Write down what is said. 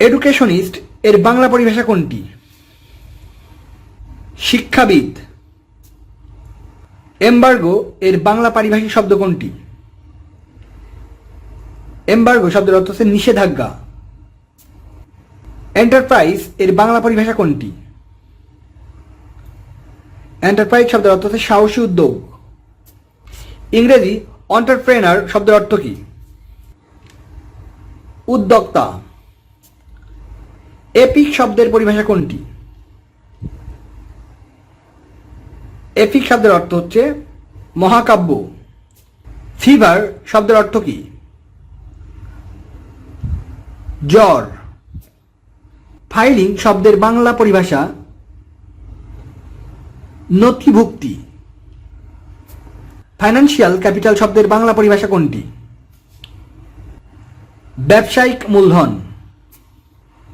Educationist এর বাংলা পরিভাষা কোনটি? শিক্ষাবিদ। এমবার্গো এর বাংলা পারিভাষিক শব্দ কোনটি? এমবার্গো শব্দের অর্থ হচ্ছে নিষেধাজ্ঞা। এন্টারপ্রাইজ এর বাংলা পরিভাষা কোনটি? এন্টারপ্রাইজ শব্দের অর্থ হচ্ছে সাহসী উদ্যোগ। ইংরেজি এন্টারপ্রেনার শব্দের অর্থ কি? উদ্যোক্তা। এপিক শব্দের পরিভাষা কোনটি? এপিক শব্দের অর্থ হচ্ছে মহাকাব্য। ফিভার শব্দের অর্থ কি? জ্বর। ফাইলিং শব্দের বাংলা পরিভাষা নথিভুক্তি। ফাইন্যান্সিয়াল ক্যাপিটাল শব্দের বাংলা পরিভাষা কোনটি? ব্যবসায়িক মূলধন।